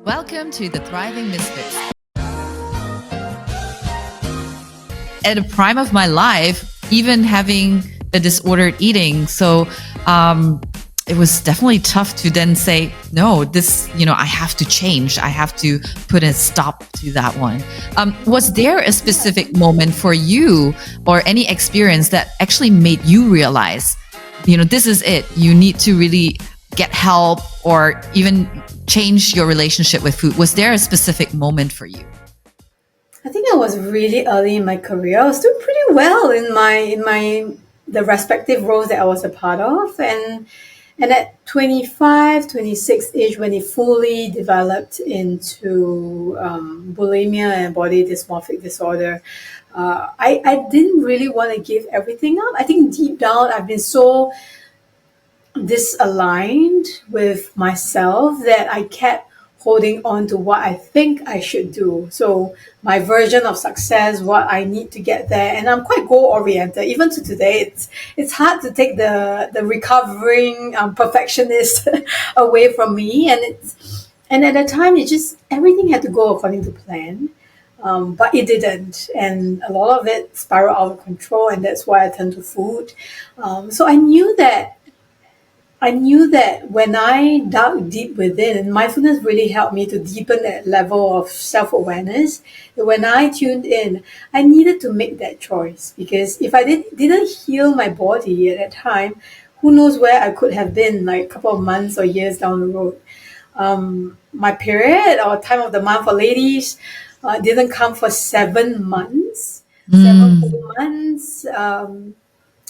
Welcome to the Thriving Misfits. At the prime of my life, even having a disordered eating. So it was definitely tough to then say, no, this, I have to change. I have to put a stop to that one. Was there a specific moment for you or any experience that actually made you realize, this is it. You need to really get help or even change your relationship with food? Was there a specific moment for you? I think I was really early in my career. I was doing pretty well in the respective roles that I was a part of, and at 25, 26 age, when it fully developed into bulimia and body dysmorphic disorder, I didn't really want to give everything up. I think deep down I've been so disaligned with myself that I kept holding on to what I think I should do. So my version of success, what I need to get there, and I'm quite goal oriented. Even to today, it's hard to take the recovering perfectionist away from me. And at the time, it just everything had to go according to plan. But it didn't, and a lot of it spiraled out of control, and that's why I turned to food. So I knew that when I dug deep within, and mindfulness really helped me to deepen that level of self-awareness. When I tuned in, I needed to make that choice, because if I didn't heal my body at that time, who knows where I could have been like a couple of months or years down the road. My period or time of the month for ladies didn't come for 7 months, seven full months.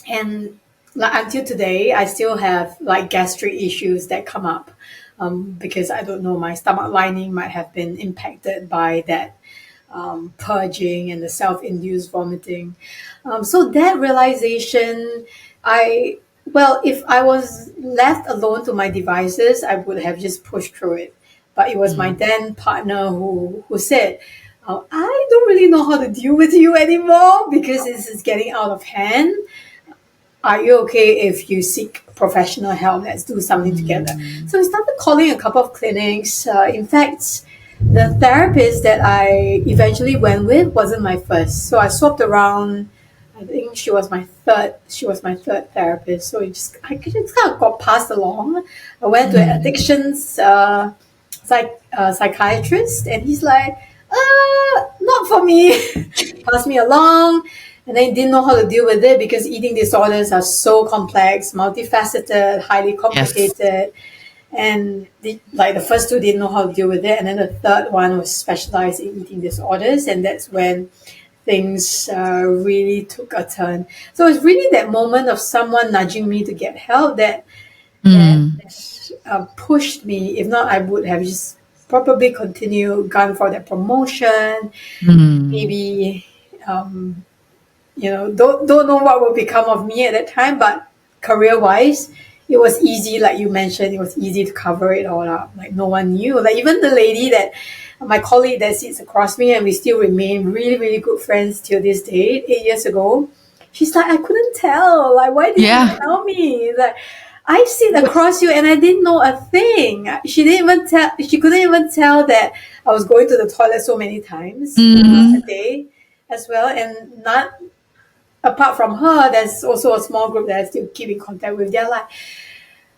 And like until today, I still have like gastric issues that come up, because I don't know, my stomach lining might have been impacted by that purging and the self-induced vomiting. So that realization, if I was left alone to my devices, I would have just pushed through it. But it was my then partner who said, I don't really know how to deal with you anymore because this is getting out of hand. Are you okay if you seek professional help? Let's do something together. So we started calling a couple of clinics. In fact, the therapist that I eventually went with wasn't my first. So I swapped around. I think she was my third. She was my third therapist. So I just kind of got passed along. I went to an addictions psychiatrist, and he's like, not for me. Passed me along. And I didn't know how to deal with it because eating disorders are so complex, multifaceted, highly complicated. And the first two didn't know how to deal with it. And then the third one was specialized in eating disorders. And that's when things really took a turn. So it's really that moment of someone nudging me to get help that pushed me. If not, I would have just probably continued, gone for that promotion, maybe don't know what will become of me at that time, but career-wise, it was easy, like you mentioned, it was easy to cover it all up. Like no one knew. Like even the lady my colleague that sits across me, and we still remain really, really good friends till this day, 8 years ago, she's like, I couldn't tell. Like, why didn't you tell me? Like, I sit across you and I didn't know a thing. She couldn't even tell that I was going to the toilet so many times a day as well. And not apart from her, there's also a small group that I still keep in contact with. They're like,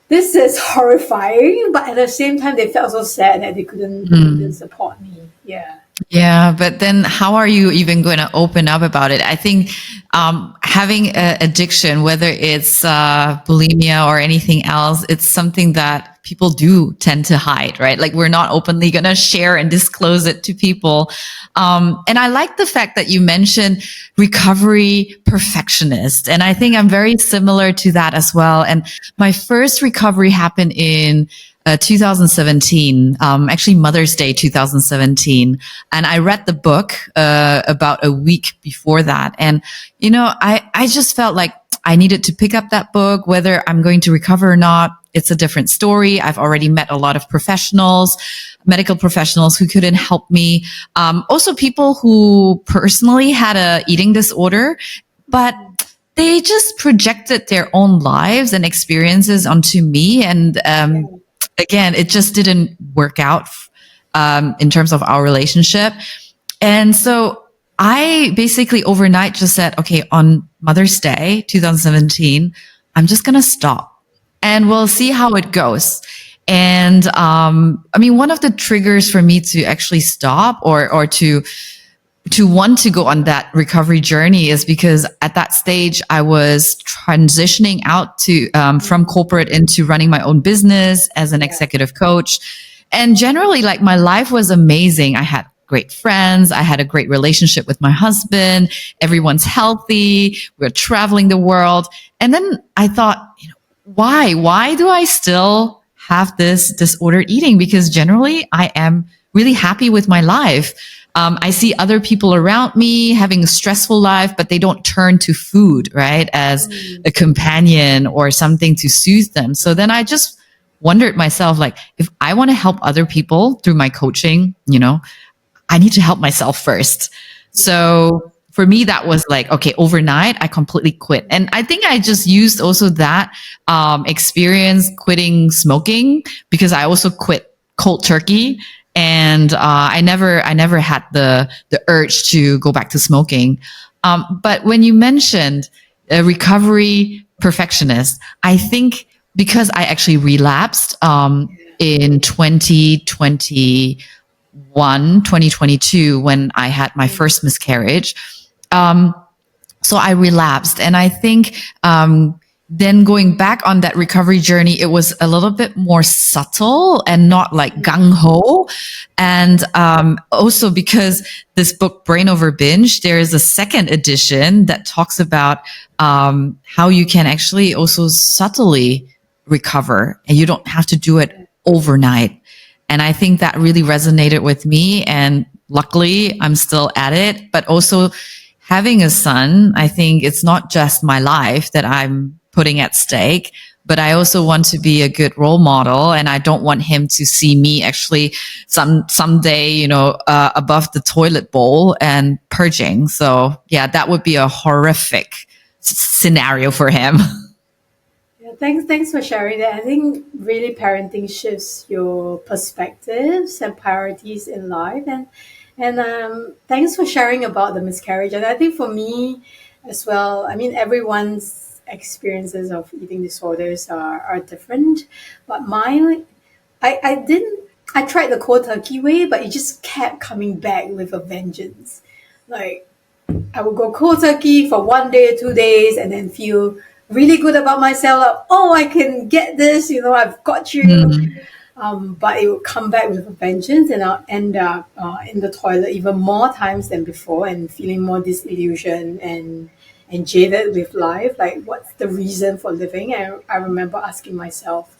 this is horrifying, but at the same time, they felt so sad that they couldn't support me. Yeah. Yeah, but then how are you even going to open up about it? I think having an addiction, whether it's bulimia or anything else, it's something that people do tend to hide, right? Like we're not openly going to share and disclose it to people. And I like the fact that you mentioned recovery perfectionist. And I think I'm very similar to that as well. And my first recovery happened in 2017, actually Mother's Day 2017. And I read the book about a week before that. And, I just felt like I needed to pick up that book, whether I'm going to recover or not. It's a different story. I've already met a lot of professionals, medical professionals who couldn't help me. Also people who personally had a eating disorder, but they just projected their own lives and experiences onto me. And, again, it just didn't work out. in terms of our relationship. And so I basically overnight just said, okay, on Mother's Day, 2017, I'm just going to stop and we'll see how it goes. And, I mean, one of the triggers for me to actually stop or to want to go on that recovery journey is because at that stage I was transitioning out to from corporate into running my own business as an executive coach. And generally, like, my life was amazing. I had great friends. I had a great relationship with my husband. Everyone's healthy. We're traveling the world. And then I thought, why do I still have this disordered eating? Because generally I am really happy with my life. I see other people around me having a stressful life, but they don't turn to food, right, as a companion or something to soothe them. So then I just wondered myself, like, if I want to help other people through my coaching, I need to help myself first. So for me, that was like, okay, overnight, I completely quit. And I think I just used also that experience quitting smoking, because I also quit cold turkey. And I never had the urge to go back to smoking. But when you mentioned a recovery perfectionist, I think because I actually relapsed in 2022, when I had my first miscarriage. So I relapsed. And I think then going back on that recovery journey, it was a little bit more subtle and not like gung ho. And also because this book, Brain Over Binge, there is a second edition that talks about how you can actually also subtly recover, and you don't have to do it overnight. And I think that really resonated with me. And luckily, I'm still at it. But also, having a son, I think it's not just my life that I'm putting at stake, but I also want to be a good role model. And I don't want him to see me actually someday, above the toilet bowl and purging. So yeah, that would be a horrific scenario for him. Yeah, thanks for sharing that. I think really parenting shifts your perspectives and priorities in life, and thanks for sharing about the miscarriage. And I think for me as well, I mean, everyone's experiences of eating disorders are different, but mine, I didn't. I tried the cold turkey way, but it just kept coming back with a vengeance. Like, I would go cold turkey for 1 day, 2 days, and then feel really good about myself. Like, oh, I can get this. I've got you. Mm. But it would come back with a vengeance, and I'll end up in the toilet even more times than before, and feeling more disillusioned and jaded with life. Like, what's the reason for living? I remember asking myself,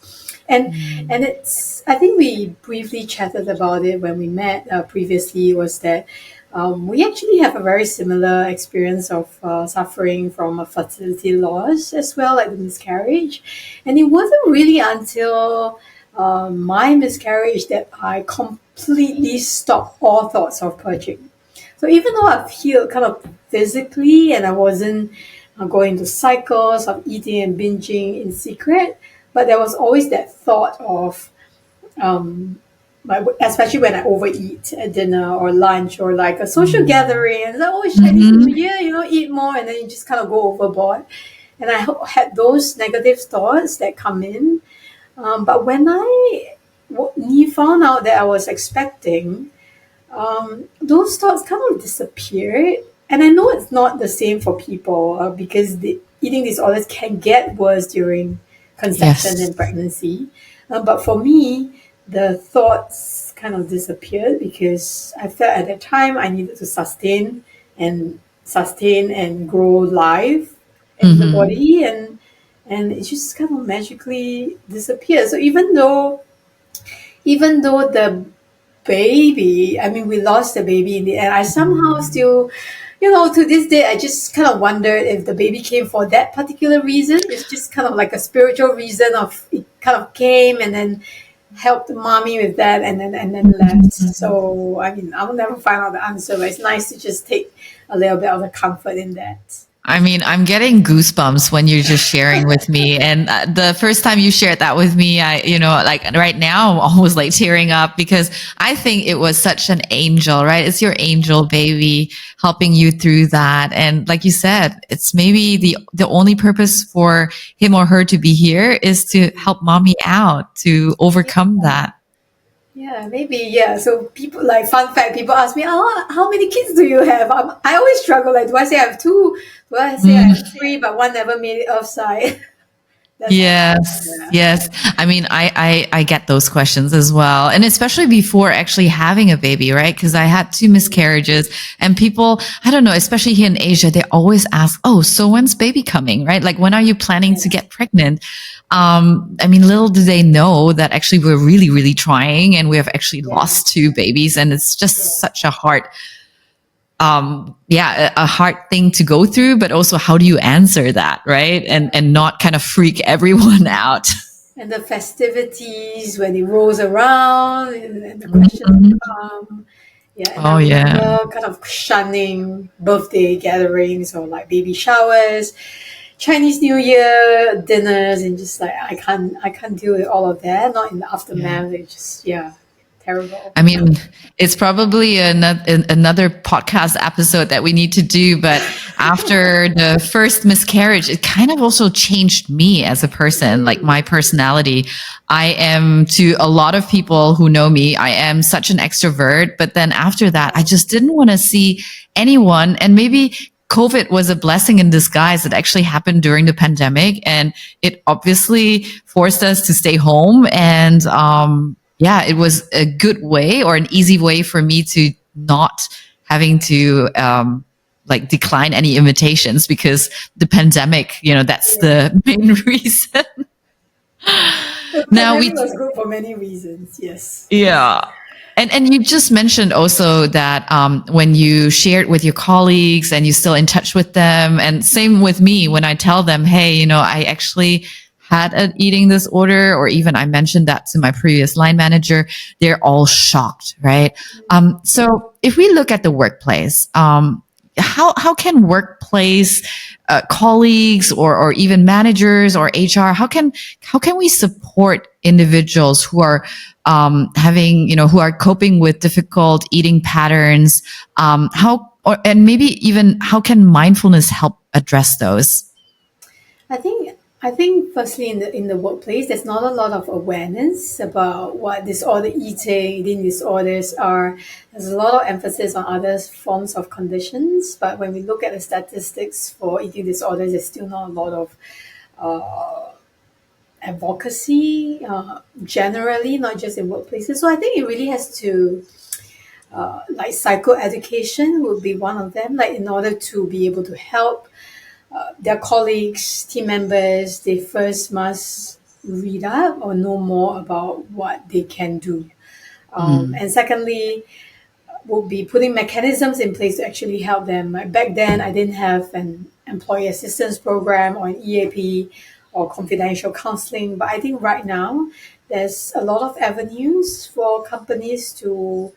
and it's. I think we briefly chatted about it when we met previously. Was that we actually have a very similar experience of suffering from a fertility loss as well, like the miscarriage, and it wasn't really until my miscarriage that I completely stopped all thoughts of purging. So even though I've healed kind of physically and I wasn't going to cycles of eating and binging in secret, but there was always that thought of, especially when I overeat at dinner or lunch or like a social gathering, and like, oh, it's Chinese New Year, eat more, and then you just kind of go overboard. And I had those negative thoughts that come in, but when found out that I was expecting, those thoughts kind of disappeared. And I know it's not the same for people because the eating disorders can get worse during conception Yes. and pregnancy. But for me, the thoughts kind of disappeared because I felt at that time I needed to sustain and grow life in the body, and it just kind of magically disappeared. So even though the baby, I mean, we lost the baby in the end, I somehow still, to this day, I just kind of wondered if the baby came for that particular reason. It's just kind of like a spiritual reason of it kind of came and then helped mommy with that, and then left. So I mean, I will never find out the answer, but it's nice to just take a little bit of the comfort in that. I mean, I'm getting goosebumps when you're just sharing with me. And the first time you shared that with me, like right now, I'm almost like tearing up because I think it was such an angel, right? It's your angel baby helping you through that. And like you said, it's maybe the only purpose for him or her to be here is to help mommy out to overcome that. Yeah, maybe. Yeah. So people like fun fact. People ask me, "Oh, how many kids do you have?" I always struggle. Like, do I say I have two? Do I say I have three, but one never made it offside? That's how. Yes, Yeah. yes. I mean, I get those questions as well. And especially before actually having a baby, right? Because I had two miscarriages and people, I don't know, especially here in Asia, they always ask, oh, so when's baby coming, right? Like, when are you planning to get pregnant? I mean, little do they know that actually we're really, really trying and we have actually Yeah. lost two babies. And it's Yeah. just such a hard a hard thing to go through, but also how do you answer that, right? And not kind of freak everyone out. And the festivities when it rolls around and the questions Mhm. come. Yeah, and I Oh yeah. remember kind of shunning birthday gatherings or like baby showers, Chinese New Year dinners, and just like I can't deal with all of that. Not in the Yeah. aftermath. It's just terrible. I mean, it's probably another podcast episode that we need to do. But after the first miscarriage, it kind of also changed me as a person, like my personality. I am to a lot of people who know me, I am such an extrovert. But then after that, I just didn't want to see anyone. And maybe COVID was a blessing in disguise. It actually happened during the pandemic and it obviously forced us to stay home and, yeah, it was a good way or an easy way for me to not having to like decline any invitations because the pandemic, that's the main reason. The Now pandemic we was good for many reasons. Yes. Yeah. And you just mentioned also that when you shared with your colleagues and you're still in touch with them, and same with me when I tell them, hey, I actually had an eating disorder, or even I mentioned that to my previous line manager, they're all shocked, right? So if we look at the workplace, how can workplace colleagues or even managers or HR how can we support individuals who are who are coping with difficult eating patterns? And maybe even how can mindfulness help address those? I think firstly in the workplace there's not a lot of awareness about what eating disorders are. There's a lot of emphasis on other forms of conditions, but when we look at the statistics for eating disorders, there's still not a lot of advocacy generally, not just in workplaces. So I think it really has to like psychoeducation would be one of them. Like in order to be able to help their colleagues, team members, they first must read up or know more about what they can do. Mm, And secondly, will be putting mechanisms in place to actually help them. Like back then, I didn't have an employee assistance program or an EAP or confidential counseling, but I think right now there's a lot of avenues for companies to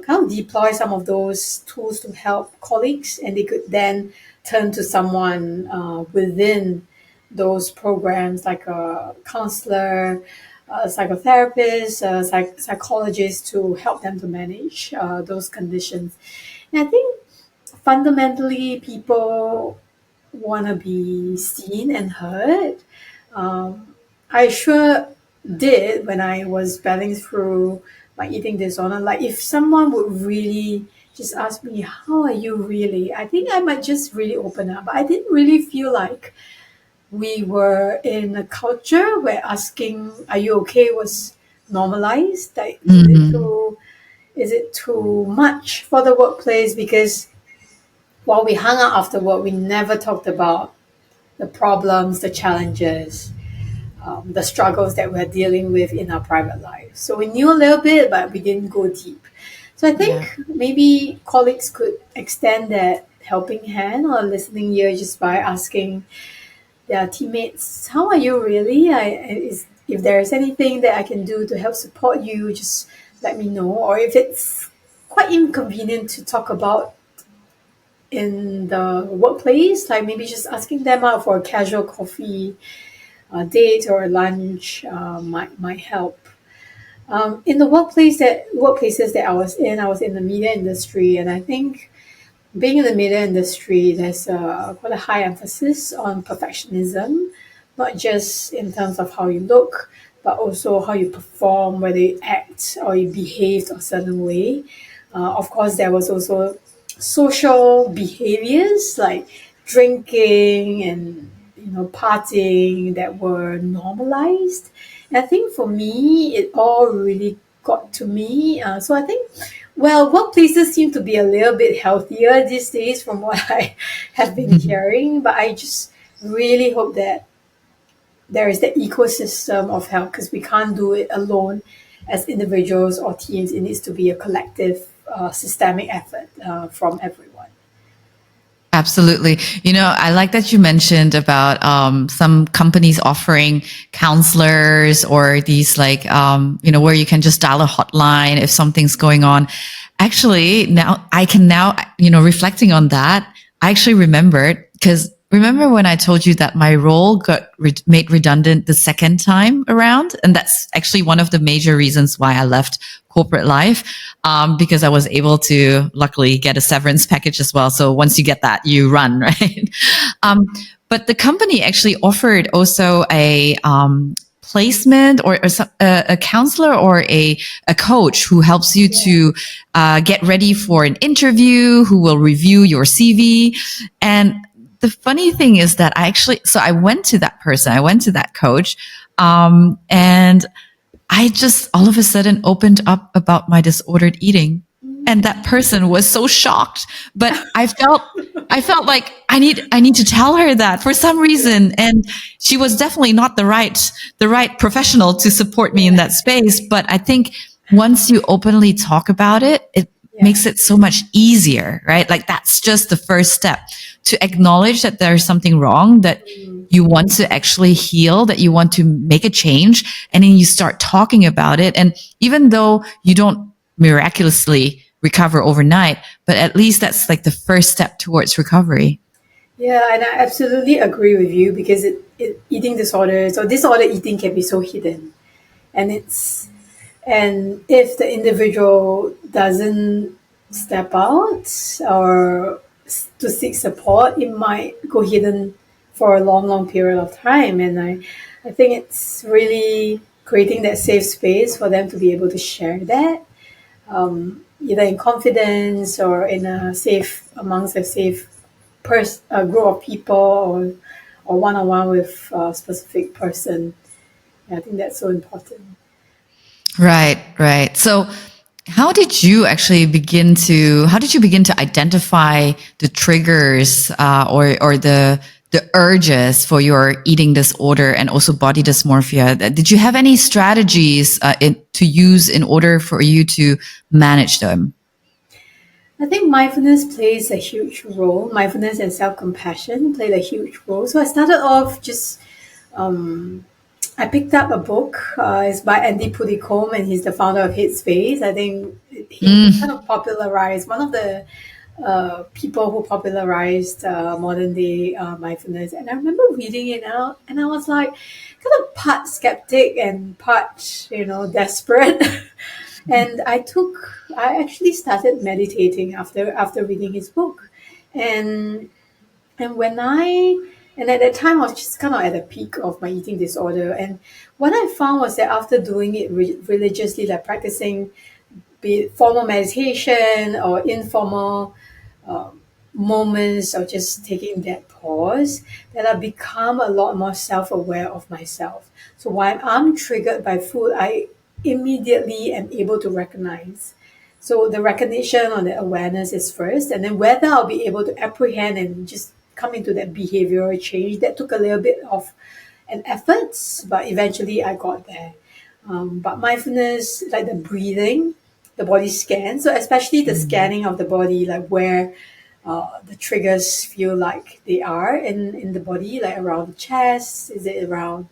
kind of deploy some of those tools to help colleagues, and they could then turn to someone within those programs, like a counselor, a psychotherapist, a psychologist, to help them to manage those conditions. And I think fundamentally, people want to be seen and heard. I sure did when I was battling through my eating disorder. Like, if someone would really just ask me, "How are you really?" I think I might just really open up. But I didn't really feel like we were in a culture where asking, "Are you okay?" was normalized. Like, mm, is it too much for the workplace? Because while we hung out after work, we never talked about the problems, the challenges, the struggles that we're dealing with in our private lives. So we knew a little bit, but we didn't go deep. So I think yeah. maybe colleagues could extend that helping hand or listening ear just by asking their teammates, "How are you really? If there is anything that I can do to help support you, just let me know." Or if it's quite inconvenient to talk about in the workplace, like maybe just asking them out for a casual coffee date or lunch might help. In the workplaces that I was in the media industry, and I think being in the media industry, there's quite a high emphasis on perfectionism, not just in terms of how you look, but also how you perform, whether you act or you behave a certain way. Of course, there was also social behaviors like drinking and partying that were normalized. And I think for me, it all really got to me. So I think workplaces seem to be a little bit healthier these days from what I have been hearing, but I just really hope that there is the ecosystem of help because we can't do it alone as individuals or teams. It needs to be a collective, systemic effort from everyone. Absolutely. I like that you mentioned about some companies offering counselors or these like, where you can just dial a hotline if something's going on. Actually, reflecting on that, I actually remembered because remember when I told you that my role got made redundant the second time around? And that's actually one of the major reasons why I left corporate life, because I was able to luckily get a severance package as well. So once you get that, you run, right? Um, but the company actually offered also a placement or a counselor or a coach who helps you to get ready for an interview, who will review your CV. And the funny thing is that I went to that person, I went to that coach, and I just all of a sudden opened up about my disordered eating. And that person was so shocked, but I felt like I need to tell her that for some reason. And she was definitely not the right professional to support me in Yeah, that space. But I think once you openly talk about it, it yeah. makes it so much easier, right? Like that's just the first step to acknowledge that there's something wrong, that you want to actually heal, that you want to make a change, and then you start talking about it. And even though you don't miraculously recover overnight, but at least that's like the first step towards recovery. Yeah, and I absolutely agree with you because eating disorders or disorder eating can be so hidden. And if the individual doesn't step out or to seek support, it might go hidden for a long period of time. And I think it's really creating that safe space for them to be able to share that, either in confidence or in a safe amongst a safe a group of people, or one on one with a specific person. I think that's so important. Right, right. So how did you begin to identify the triggers, or the urges for your eating disorder and also body dysmorphia? Did you have any strategies to use in order for you to manage them? I think mindfulness plays a huge role. Mindfulness and self compassion played a huge role. So I started off just I picked up a book. It's by Andy Puddicombe, and he's the founder of Headspace. I think he kind of popularized one of the people who popularized modern day mindfulness. And I remember reading it out, and I was like, kind of part skeptic and part, desperate. And I actually started meditating after reading his book, and and when I and at that time I was just kind of at the peak of my eating disorder. And what I found was that after doing it religiously, like practicing, be it formal meditation or informal moments of just taking that pause, that I've become a lot more self-aware of myself. So when I'm triggered by food, I immediately am able to recognize. So the recognition or the awareness is first, and then whether I'll be able to apprehend and just come into that behavioral change, that took a little bit of an effort, but eventually I got there. But mindfulness, like the breathing, the body scan, so especially the scanning of the body, like where the triggers feel like they are in the body, like around the chest, is it around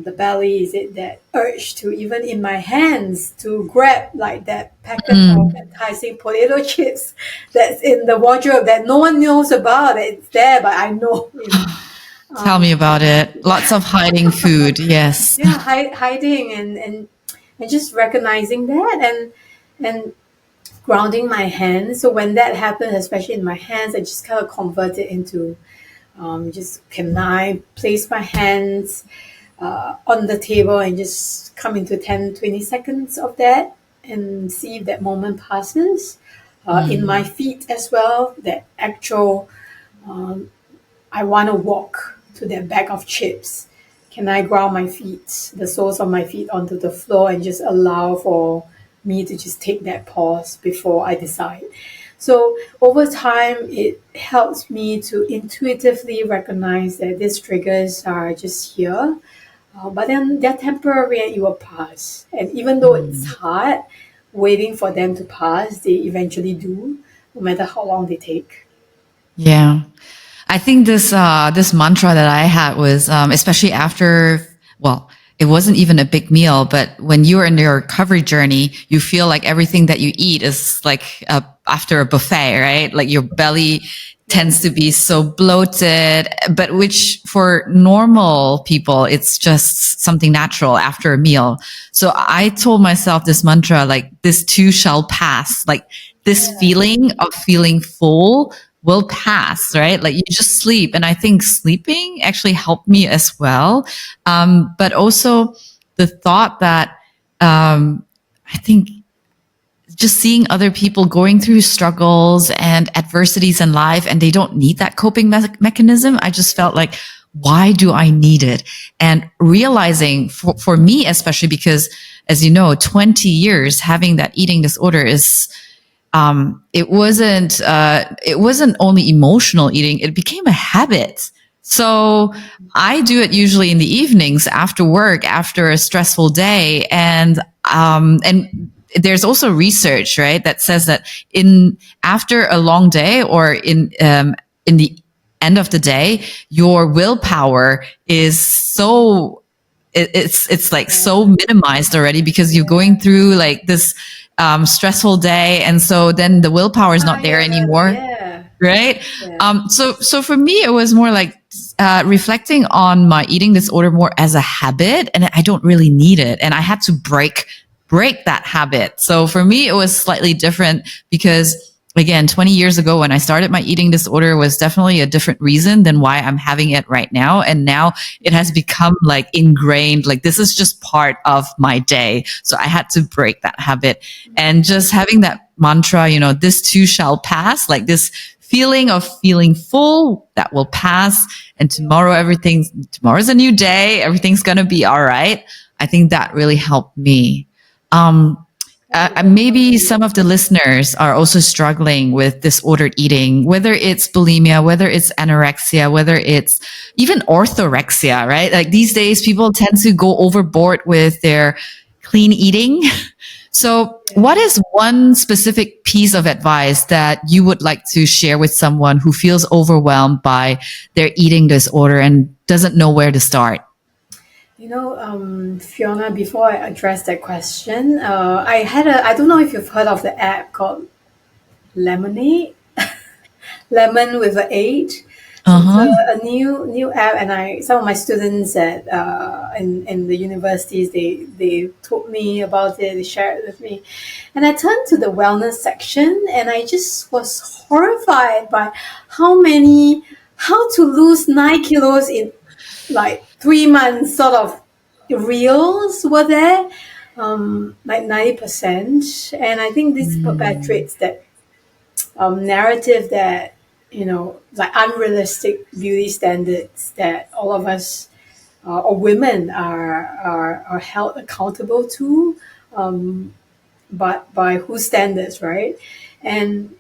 the belly? Is it that urge to even in my hands to grab like that packet of Mm. enticing potato chips that's in the wardrobe that no one knows about? It's there, but I know. Tell me Um, about it. yeah, Lots of hiding food. Yes. yeah, hiding and just recognizing that and grounding my hands. So when that happens, especially in my hands, I just kind of convert it into just can I place my hands on the table and just come into 10, 20 seconds of that and see if that moment passes. In my Mm. feet as well, that actual, I want to walk to that bag of chips. Can I ground my feet, the soles of my feet onto the floor and just allow for me to just take that pause before I decide? So over time, it helps me to intuitively recognize that these triggers are just here, but then they're temporary and it will pass. And even though it's Mm. hard, waiting for them to pass, they eventually do, no matter how long they take. Yeah. I think this mantra that I had was especially after, well, it wasn't even a big meal, but when you're in your recovery journey, you feel like everything that you eat is like after a buffet, right? Like your belly Yeah. tends to be so bloated, but which for normal people, it's just something natural after a meal. So I told myself this mantra, like this too shall pass, like this Yeah. feeling of feeling full will pass, right? Like you just sleep. And I think sleeping actually helped me as well. But also the thought that, I think just seeing other people going through struggles and adversities in life and they don't need that coping mechanism. I just felt like, why do I need it? And realizing for me, especially because as you know, 20 years having that eating disorder is, it wasn't only emotional eating, it became a habit. So I do it usually in the evenings after work, after a stressful day. And there's also research, right, that says that in after a long day or in the end of the day, your willpower is so it's like so Yeah. minimized already because you're going Yeah. through like this stressful day, and so then the willpower is not there Tired. anymore, Yeah. right? Yeah. So for me, it was more like reflecting on my eating disorder more as a habit, and I don't really need it, and I had to break that habit. So for me, it was slightly different because again, 20 years ago when I started my eating disorder was definitely a different reason than why I'm having it right now. And now it has become like ingrained, like this is just part of my day. So I had to break that habit and just having that mantra, this too shall pass, like this feeling of feeling full that will pass. And tomorrow's a new day. Everything's going to be all right. I think that really helped me. Um, That maybe totally. some of the listeners are also struggling with disordered eating, whether it's bulimia, whether it's anorexia, whether it's even orthorexia, right? Like these days, people tend to go overboard with their clean eating. So, what Yeah. is one specific piece of advice that you would like to share with someone who feels overwhelmed by their eating disorder and doesn't know where to start? Fiona, before I address that question, I don't know if you've heard of the app called Lemonade, Lemon with an H. Uh So it's huh. a new app, and some of my students at in the universities they told me about it. They shared it with me, and I turned to the wellness section, and I just was horrified by how to lose 9 kilos in like 3 months sort of reels were there, like 90%. And I think this Mm. perpetuates that narrative that, like unrealistic beauty standards that all of us or women are held accountable to, but by whose standards, right? And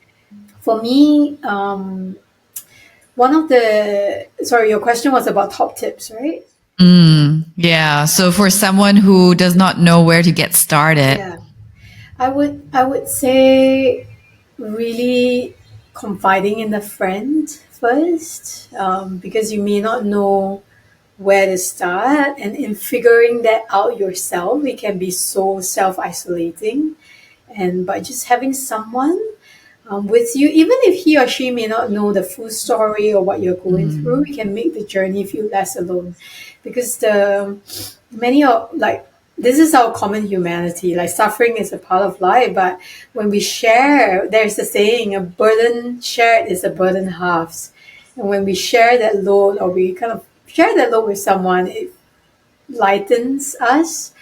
for me, one of the, sorry, your question was about top tips, right? Yeah. So, for someone who does not know where to get started, Yeah. I would say really confiding in a friend first, because you may not know where to start. And in figuring that out yourself, it can be so self isolating. And by just having someone with you, even if he or she may not know the full story or what you're going through, it can make the journey feel less alone. Because the many of like this is our common humanity. Like suffering is a part of life, but when we share, there's a saying: a burden shared is a burden halved. And when we share that load, or we kind of share that load with someone, it lightens us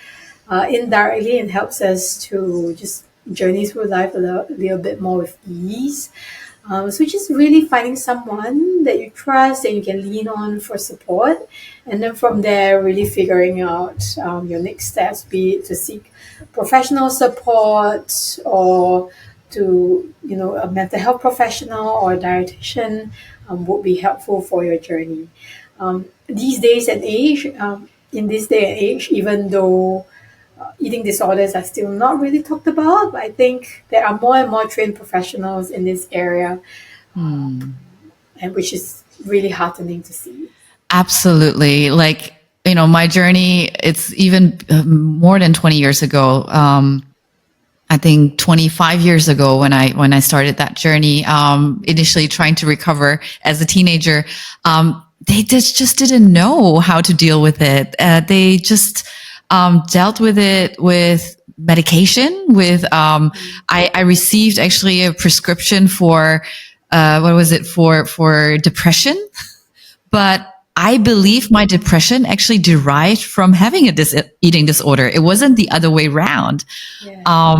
indirectly and helps us to just journey through life a little bit more with ease. So just really finding someone that you trust and you can lean on for support, and then from there, really figuring out your next steps, be it to seek professional support or to a mental health professional or a dietitian would be helpful for your journey. These days and age, in this day and age, even though eating disorders are still not really talked about, but I think there are more and more trained professionals in this area, and which is really heartening to see. Absolutely. Like, my journey, it's even more than 20 years ago. I think 25 years ago when I started that journey, initially trying to recover as a teenager, they just didn't know how to deal with it. They just dealt with it with medication. I received actually a prescription for what was it for depression, but I believe my depression actually derived from having a eating disorder. It wasn't the other way around. Yeah.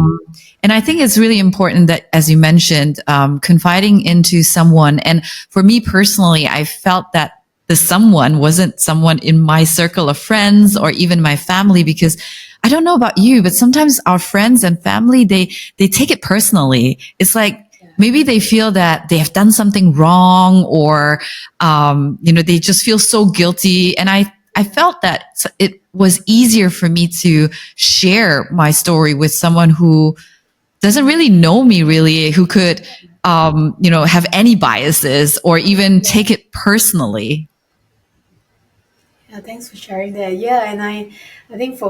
And I think it's really important that, as you mentioned, confiding into someone. And for me personally, I felt that the someone wasn't someone in my circle of friends or even my family, because I don't know about you, but sometimes our friends and family, they take it personally. It's like, maybe they feel that they have done something wrong, or, they just feel so guilty. And I felt that it was easier for me to share my story with someone who doesn't really know me really, who could, have any biases or even take it personally. Yeah, thanks for sharing that. Yeah, and I think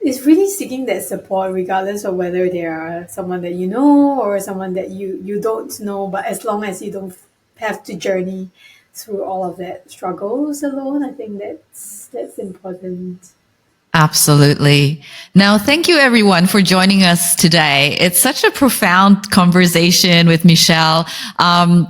it's really seeking that support regardless of whether they are someone that you know or someone that you don't know, but as long as you don't have to journey through all of that struggles alone, I think that's important. Absolutely. Now, thank you everyone for joining us today. It's such a profound conversation with Michelle.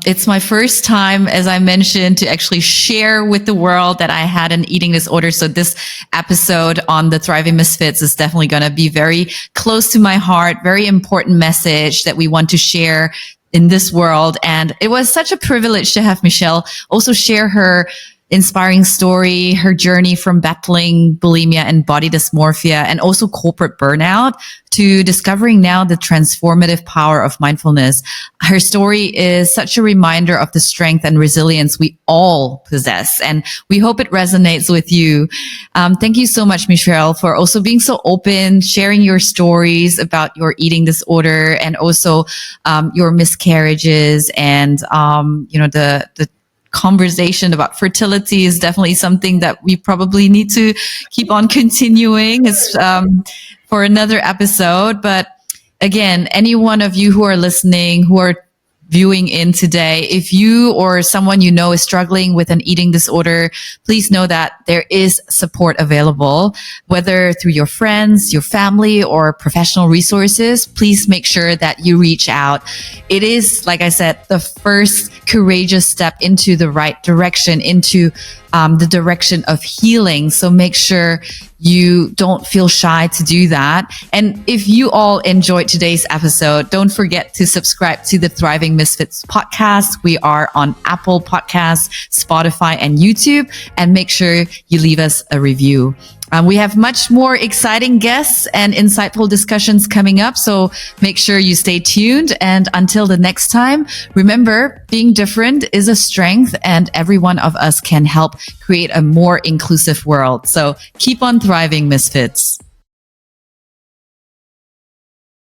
It's my first time, as I mentioned, to actually share with the world that I had an eating disorder. So this episode on the Thriving Misfits is definitely going to be very close to my heart, very important message that we want to share in this world. And it was such a privilege to have Michelle also share her inspiring story, her journey from battling bulimia and body dysmorphia and also corporate burnout to discovering now the transformative power of mindfulness. Her story is such a reminder of the strength and resilience we all possess. And we hope it resonates with you. Thank you so much, Michelle, for also being so open, sharing your stories about your eating disorder and also your miscarriages and, the conversation about fertility is definitely something that we probably need to keep on continuing for another episode. But again, any one of you who are listening, who are viewing in today, if you or someone you know is struggling with an eating disorder, please know that there is support available, whether through your friends, your family, or professional resources. Please make sure that you reach out. It is, like I said, the first courageous step into the right direction, into the direction of healing. So make sure you don't feel shy to do that. And if you all enjoyed today's episode, don't forget to subscribe to the Thriving Misfits podcast. We are on Apple Podcasts, Spotify, and YouTube. And make sure you leave us a review. We have much more exciting guests and insightful discussions coming up. So make sure you stay tuned. And until the next time, remember, being different is a strength and every one of us can help create a more inclusive world. So keep on thriving, Misfits.